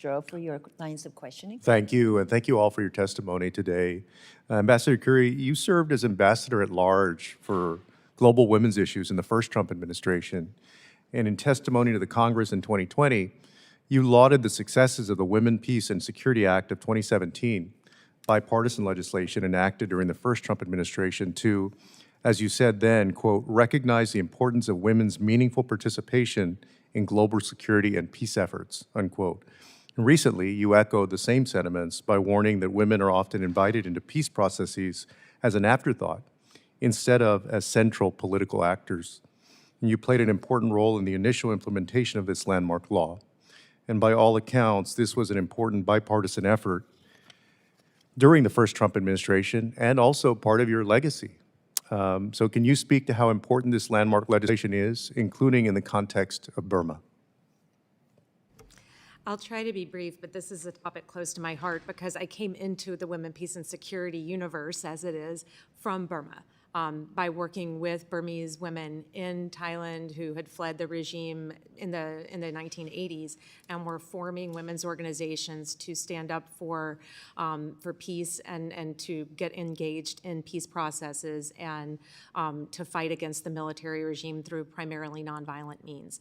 Joe, for your lines of questioning. Thank you, and thank you all for your testimony today. Ambassador Curry, you served as ambassador at large for global women's issues in the first Trump administration. And in testimony to the Congress in 2020, you lauded the successes of the Women, Peace, and Security Act of 2017, bipartisan legislation enacted during the first Trump administration to, as you said then, quote, recognize the importance of women's meaningful participation in global security and peace efforts, unquote. And recently, you echoed the same sentiments by warning that women are often invited into peace processes as an afterthought instead of as central political actors. And you played an important role in the initial implementation of this landmark law. And by all accounts, this was an important bipartisan effort during the first Trump administration and also part of your legacy. So can you speak to how important this landmark legislation is, including in the context of Burma? I'll try to be brief, but this is a topic close to my heart because I came into the women, peace, and security universe, as it is, from Burma. By working with Burmese women in Thailand who had fled the regime in the 1980s and were forming women's organizations to stand up for peace and to get engaged in peace processes and to fight against the military regime through primarily nonviolent means.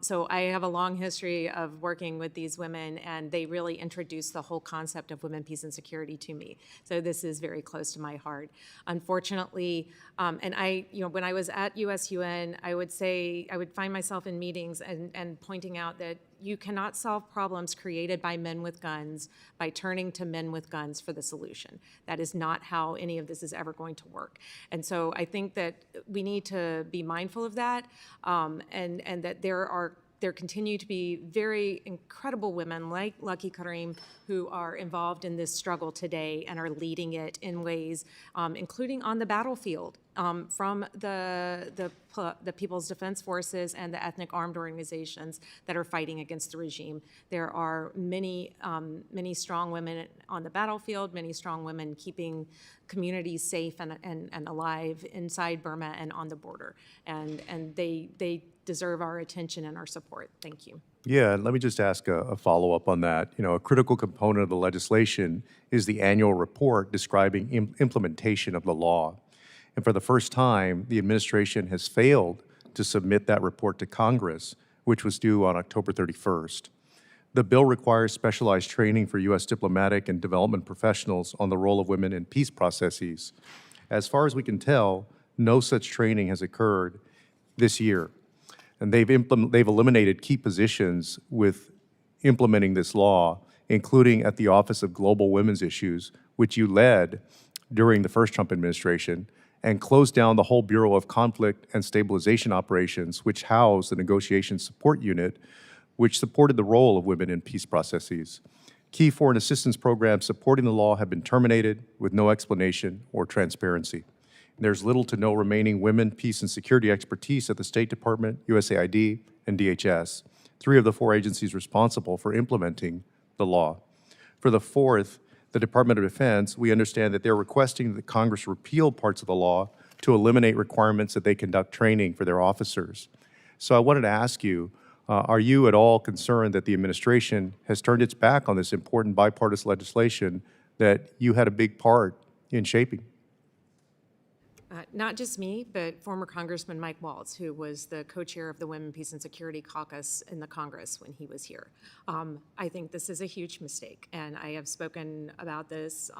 So I have a long history of working with these women, and they really introduced the whole concept of women, peace, and security to me. So this is very close to my heart. Unfortunately, and when I was at USUN, I would find myself in meetings and pointing out that you cannot solve problems created by men with guns by turning to men with guns for the solution. That is not how any of this is ever going to work. And so I think that we need to be mindful of that, and that there continue to be very incredible women like Lucky Karim who are involved in this struggle today and are leading it in ways, including on the battlefield, from the People's Defense Forces and the ethnic armed organizations that are fighting against the regime. There are many strong women on the battlefield, many strong women keeping communities safe and alive inside Burma and on the border. And they deserve our attention and our support. Thank you. Yeah, and let me just ask a follow-up on that. You know, a critical component of the legislation is the annual report describing implementation of the law. And for the first time, the administration has failed to submit that report to Congress, which was due on October 31st. The bill requires specialized training for U.S. diplomatic and development professionals on the role of women in peace processes. As far as we can tell, no such training has occurred this year. And they've eliminated key positions with implementing this law, including at the Office of Global Women's Issues, which you led during the first Trump administration, and closed down the whole Bureau of Conflict and Stabilization Operations, which housed the Negotiation Support Unit, which supported the role of women in peace processes. Key foreign assistance programs supporting the law have been terminated with no explanation or transparency. There's little to no remaining women, peace, and security expertise at the State Department, USAID, and DHS, three of the four agencies responsible for implementing the law. For the fourth, the Department of Defense, we understand that they're requesting that Congress repeal parts of the law to eliminate requirements that they conduct training for their officers. So I wanted to ask you, are you at all concerned that the administration has turned its back on this important bipartisan legislation that you had a big part in shaping? Not just me, but former Congressman Mike Waltz, who was the co-chair of the Women, Peace, and Security Caucus in the Congress when he was here. I think this is a huge mistake, and I have spoken about this.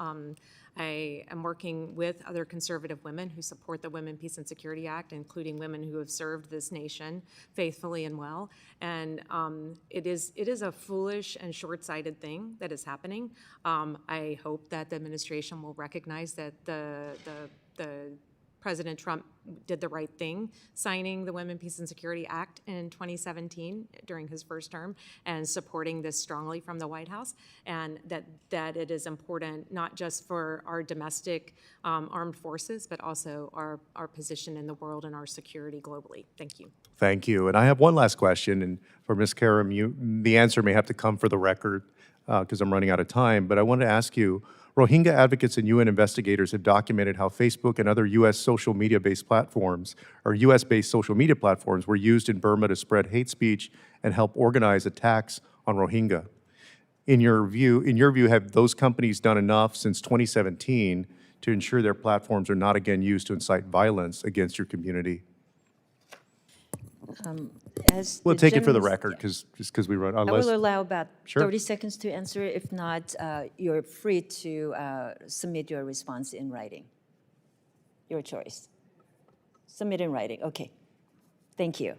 I am working with other conservative women who support the Women, Peace, and Security Act, including women who have served this nation faithfully and well. And it is a foolish and short-sighted thing that is happening. I hope that the administration will recognize that the President Trump did the right thing, signing the Women, Peace, and Security Act in 2017 during his first term and supporting this strongly from the White House, and that it is important not just for our domestic armed forces, but also our position in the world and our security globally. Thank you. Thank you. And I have one last question, and for Ms. Karim, the answer may have to come for the record because I'm running out of time, but I wanted to ask you, Rohingya advocates and UN investigators have documented how Facebook and other U.S. social media-based platforms, or U.S.-based social media platforms, were used in Burma to spread hate speech and help organize attacks on Rohingya. In your view, have those companies done enough since 2017 to ensure their platforms are not again used to incite violence against your community? As We'll the take it for the gentleman's- record, because we run, I unless, will allow about Sure. 30 seconds to answer. If not, you're free to submit your response in writing. Your choice. Submit in writing, okay. Thank you.